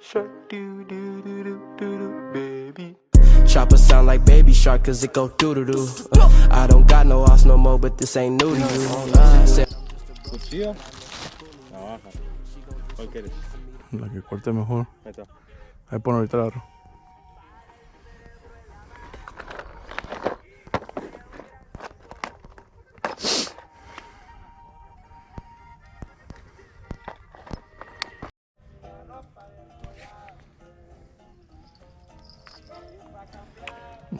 shark, do do do do do do, baby. Chopper sound like baby shark cause it go doo doo doo. I don't got no ass no more, but this ain't new to you. ¿Cuchillo? Navaja. ¿Cuál quieres? La que corte mejor. Ahí está. Ahí pon ahorita agarro.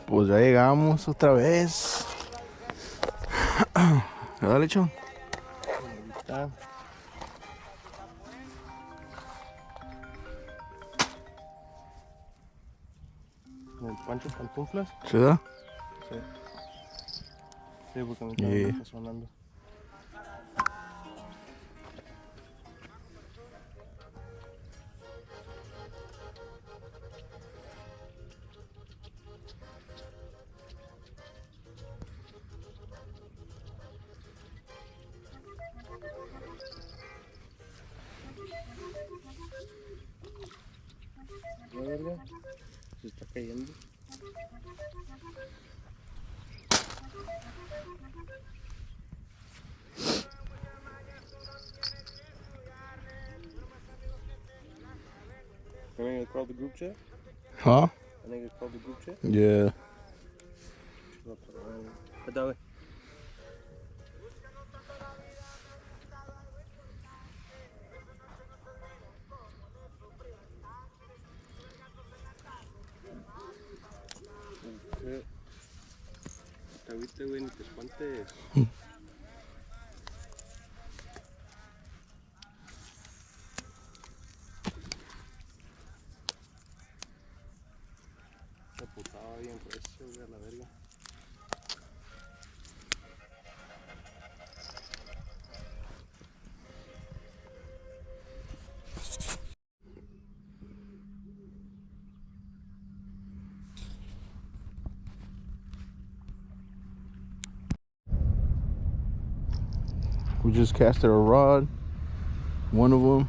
Pues ya llegamos otra vez. ¿Verdad, Lecho? Ahí está. ¿El Pancho Pantuflas? ¿Se da? Sí. Sí, porque a mí Yeah. también me está sonando. ¿Ya, verga? Se está cayendo. I think it called the group chat? Huh? I think it called the group chat? Yeah. Vete a ver. Te viste, güey, ni te espantes. Se putaba bien recio, güey, a la verga. We just casted a rod. One of them.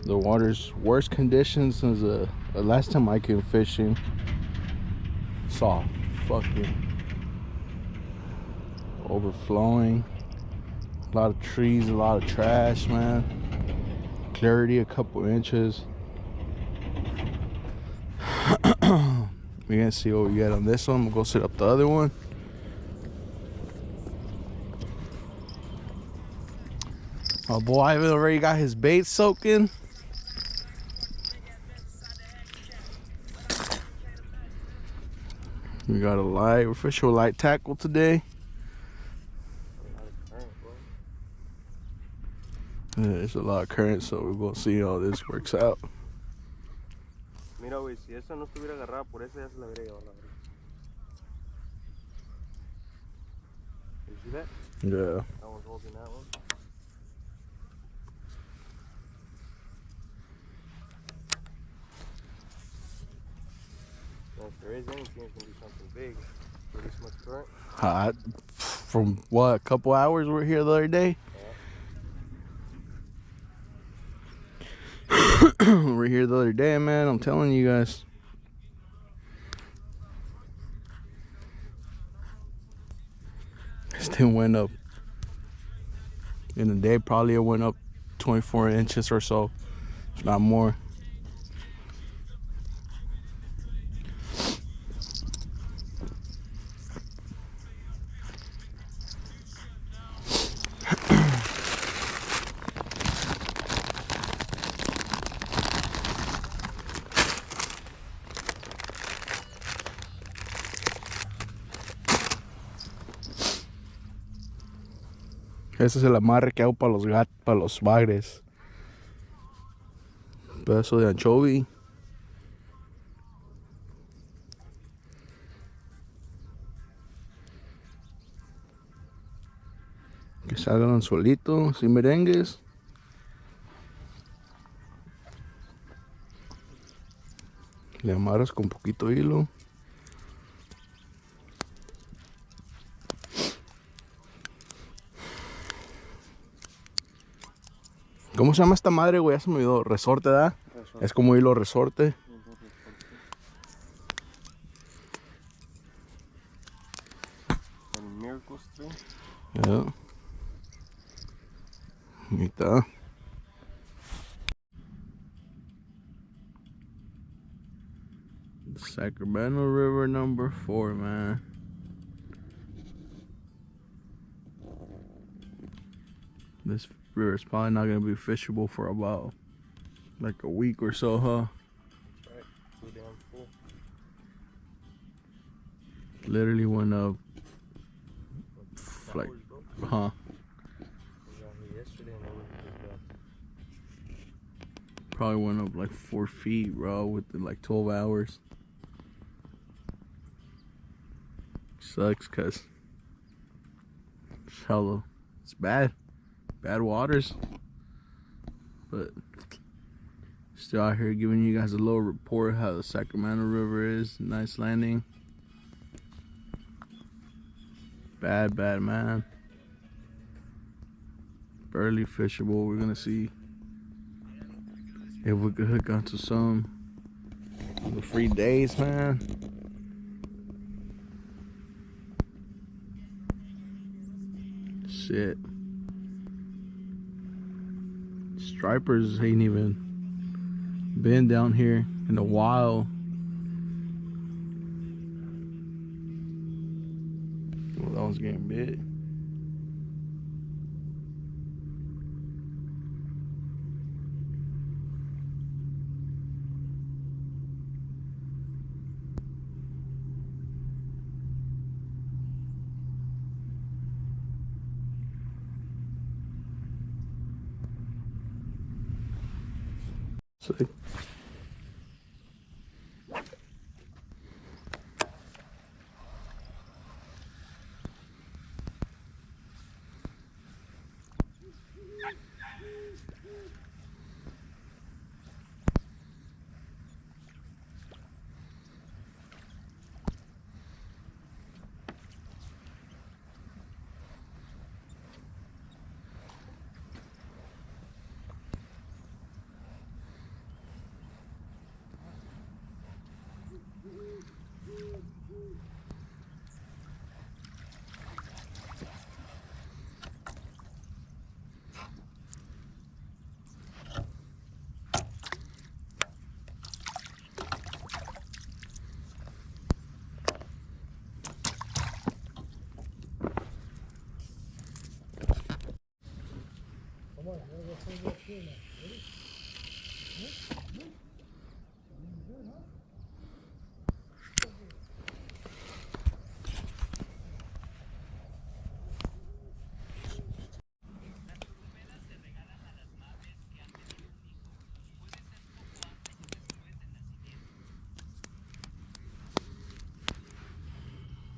The water's worse conditions since the last time I came fishing. Saw fucking overflowing. A lot of trees, a lot of trash, man. Clarity a couple inches. We gonna see what we get on this one. We'll go set up the other one. My boy Ivan already got his bait soaking. We got a light, we're fishing with light tackle today. There's a lot of current, so we're gonna see how this works out. Mira, güey, si esa no estuviera agarrada por esa, ya se la habría llevado la verga. You see that? Yeah. That one's holding that one. Well, if there is anything, it's gonna be something big. For this much current. From what, a couple hours we were here the other day? We were here the other day, man. I'm telling you guys. This thing went up. In a day, probably it went up 24 inches or so, if not more. Ese es el amarre que hago para los gatos, para los bagres. Un pedazo de anchovy. Que salgan solitos, sin merengues. Le amarras con poquito hilo. ¿Cómo se llama esta madre, güey? Ya se me olvidó. Resorte, ¿da? Resorte. Es como hilo resorte. El Miracle String. Yeah. Ahí está. Sacramento River number 4, man. This river is probably not gonna be fishable for about like a week or so, huh? Right. Too damn full. Literally went up like, Hours, bro. huh? I was out here yesterday and I was just Probably went up like 4 feet, bro, within like 12 hours. Sucks, cause it's hella, it's bad waters, but still out here giving you guys a little report how the Sacramento River is. Nice landing. Bad, man. Barely fishable. We're gonna see if we could hook onto some of the free days, man. Shit. Stripers ain't even been down here in a while. Oh, that one's getting bit. See?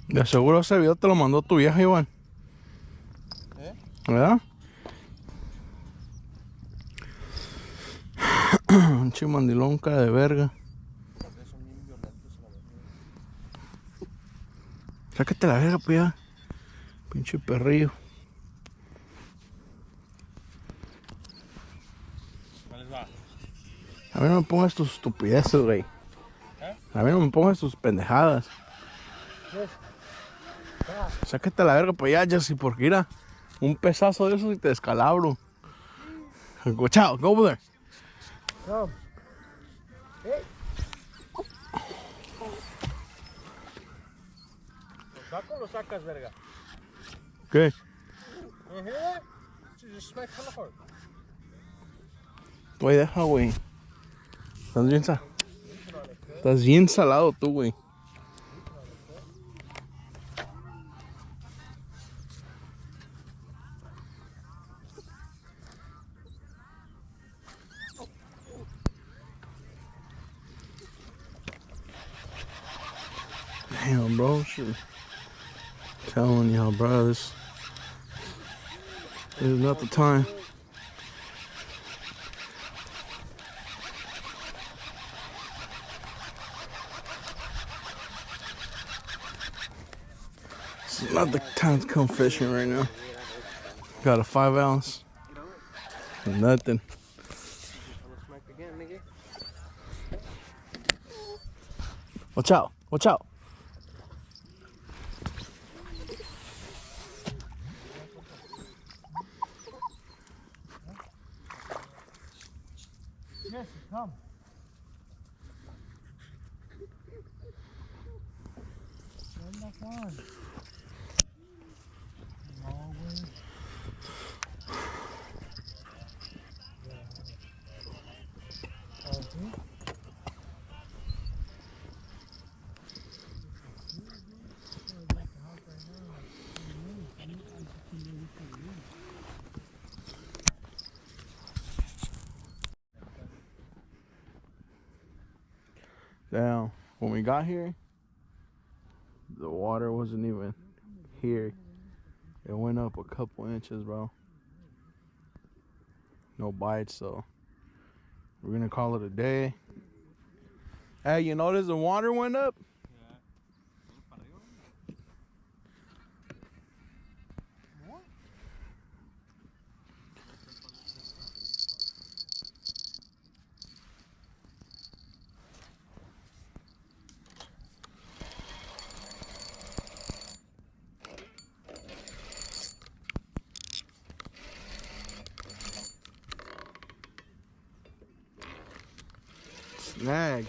De seguro ese video te lo mandó tu vieja, Iván. ¿Verdad? Un chimandilón cara de verga. Sácate la verga, pues ya. Pinche perrillo. A mí no me pongas tus estupideces, güey. A mí no me pongas tus pendejadas. Sácate la verga, pues ya, Jesse, porque mira, un pesazo de esos y te descalabro. Go, chao, go over there. Come. Hey. ¿Lo saco o lo sacas, verga? ¿Qué? You hear that? Just smack hella hard. Güey, deja, güey. Estás bien salado tú, güey. Damn, bro. Shit. Telling y'all, bro, this is not the time. This is not the time to come fishing right now. Got a 5 ounce. Nothing. Watch out. Watch out. Yes, come. Turn that on. No way. Okay. Damn, when we got here, the water wasn't even here. It went up a couple inches, bro. No bites, so we're gonna call it a day. Hey, you notice the water went up? Snag.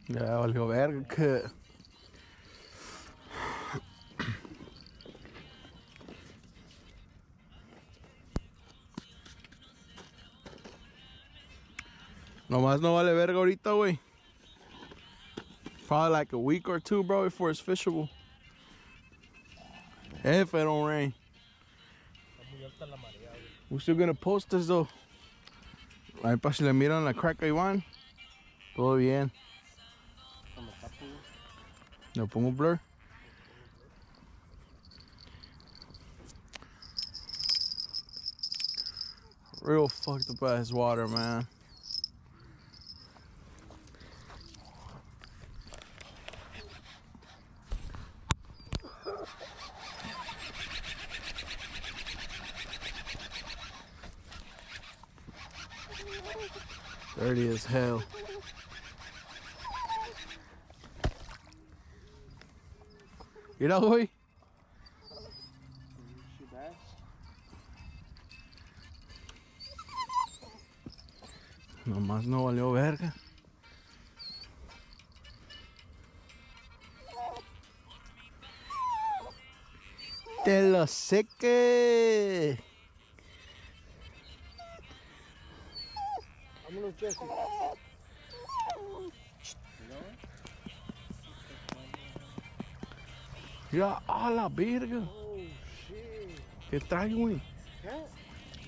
Ya valió verga que. Nomás no vale verga ahorita, güey. Probably like a week or two, bro, before it's fishable. If it don't rain. We're still gonna post this though. Ahí para si le miran la crack a Iván. Todo bien. Le pongo blur. Real fucked up ass water, man. Dirty as hell. Mira, güey. Nomás no valió verga. Te lo seque. Vámonos, Jesse. Mira, a la verga. Oh, shit. ¿Qué trae, güey? Cat?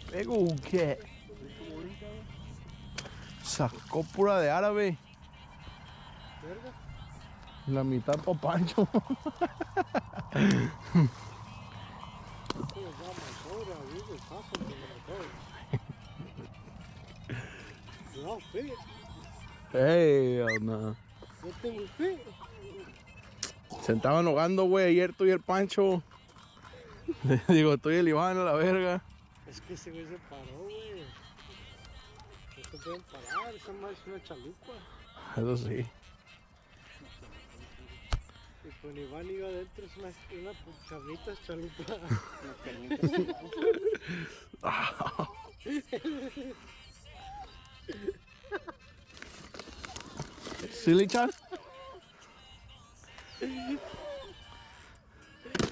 Pego un cat. Sacó pura de árabe. Verga. La mitad pa' Pancho. No fit. Hell no. No tengo fit. Se estaban ahogando, güey, ayer tú y el Pancho. Le digo, tú y el Iván a la verga. Es que ese güey se paró, güey. No se pueden parar, esa madre es una chalupa. Eso sí. Y con Iván iba adentro, es una carnitas chalupa. ¿Silly Chan?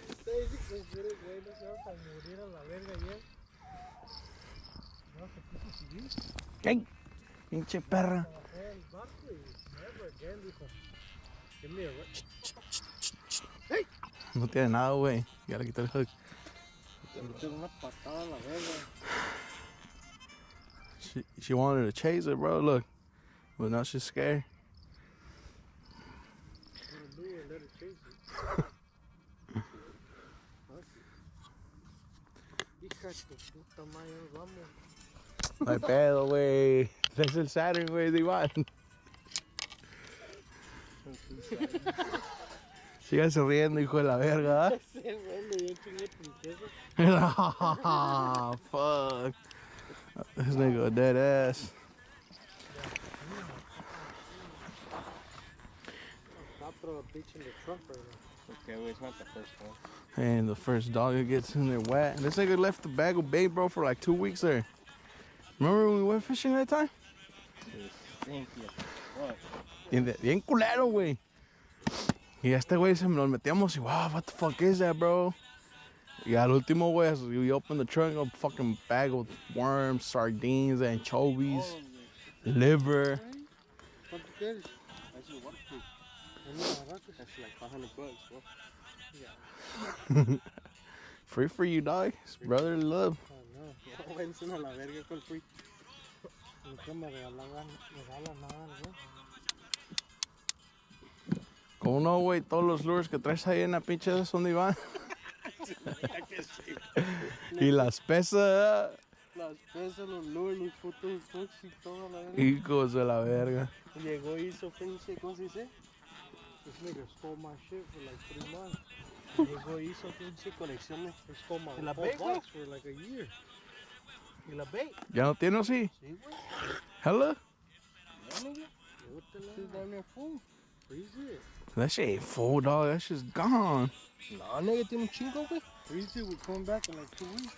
Ustedes dicen que eres güey, no se vas a morir a la verga ya. No, se quiso subir. ¿Qué? Pinche perra. Bajó el barco y never again, dijo. Give me a ¡hey! No tiene nada, güey. Ya le quité el hook. Te metieron una patada a la verga. She wanted to chase it, bro. Look. But now she's scared. Let her chase it. Hija de tu puta madre, vamos. No hay pedo, güey. Es el Saturn, güey, de Iván. Síganse riendo, hijo de la verga. Sí, güey, le dio chingue princesa. Oh, fuck. This nigga a dead ass. I'll throw a bitch in the trunk right now. Okay, well, it's not the first one. And the first dog that gets in there wet. And this nigga left the bag of bait, bro, for like 2 weeks there. Remember when we went fishing that time? Thank you. What? Bien culero, güey. Y este güey se nos metíamos y wow, what the fuck is that, bro? Y al último, güey, we opened the trunk, a fucking bag of worms, sardines, anchovies, liver. ¿Cuánto quieres? That's your waterproof. ¿Dónde lo agarraste? That's like $500, bro. Free for you, dog. It's brotherly love. Oh, no. No, váyanse a la verga con free. Nunca me regalan nada, güey. ¿Cómo no, güey? Todos los lures que traes ahí en la pinche son de Iván. Y las pesas. Las pesas, los lures, los putos hooks y todo, la verga. Hijos de la verga. Llegó y hizo pinche, ¿cómo se dice? This nigga stole my shit for like 3 months. Llegó y hizo pinche colección de... He stole my ¿Y la whole bait, güey? box for like a year. ¿Y la bait? ¿Ya no tiene o sí? Sí, güey. Hella? Ya, nigga. Llévatela. She's down there full. Freeze it. That shit ain't full, dog. That shit's gone. No, nigga, tiene un chingo, güey. Freeze it, we're coming back in like 2 weeks.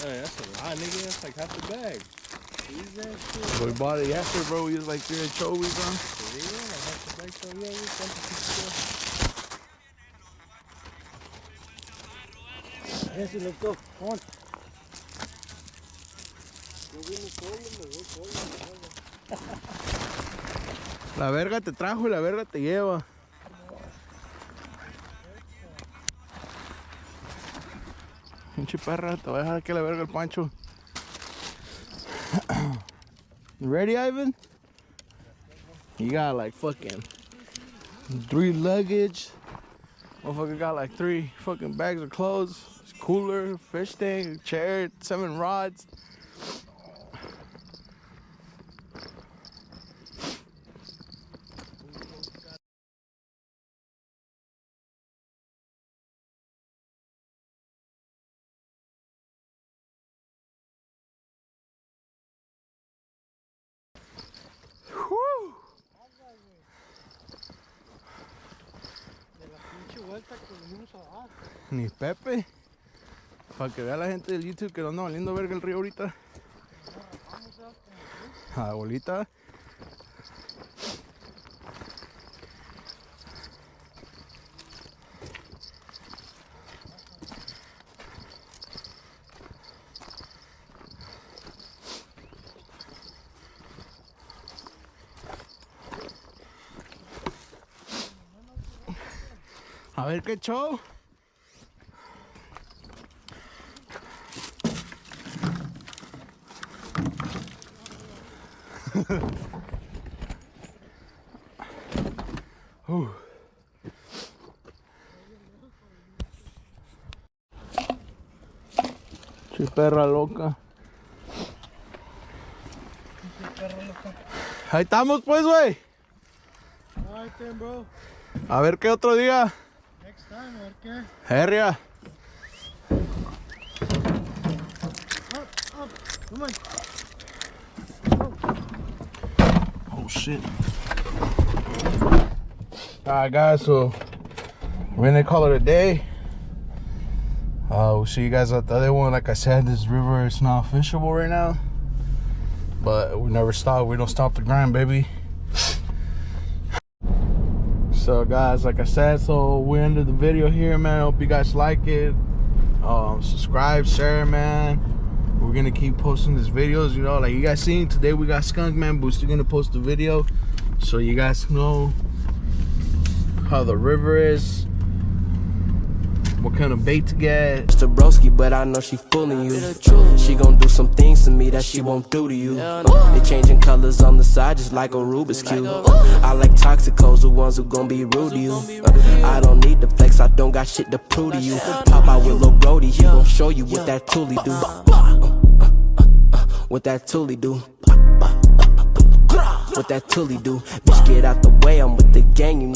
Hey, that's a lot, nigga. That's like half the bag. Freeze that shit. We bought it yesterday, bro. We used like 3 anchovies, huh? Sí, güey, la half the bag todavía, güey. ¿Cuánto quisiste? Yes, let's go. Come on. Yo vine solo, me voy solo. La verga te trajo y la verga te lleva. Pinche perra, te voy a dejar aquí a la verga el Pancho. You ready, Ivan? You got like fucking 3 luggage. Motherfucker got like 3 fucking bags of clothes, cooler, fish tank, chair, 7 rods. De la pinche vuelta que venimos a dar. Ni Pepe. Para que vea la gente del YouTube que no anda valiendo verga el río ahorita. A la bolita. A ver qué show. Che perra loca. Ahí estamos pues, güey. Alright then, bro. A ver qué otro día. Next time, a ver qué. Herria. Up, come on. Oh shit. Alright guys, so we're gonna call it a day. We'll see you guys at the other one. Like I said, this river is not fishable right now, but we never stop. We don't stop the grind, baby. So guys, like I said, so we ended the video here, man. I hope you guys like it. Subscribe, share, man. We're gonna keep posting these videos, you know, like you guys seen today we got skunk, man, but we're still gonna post the video so you guys know how the river is. what kind of bait to get. Mr. Broski, but I know she fooling you. She gon' do some things to me that she won't do to you. They changing colors on the side just like a Rubik's Cube. I like toxicos, the ones who gon' be rude to you. I don't need the flex, I don't got shit to prove to you. Pop out with Lil Brody, he gon' show you what that toolie do. What that toolie do. What that toolie do. Bitch, get out the way, I'm with the gang, you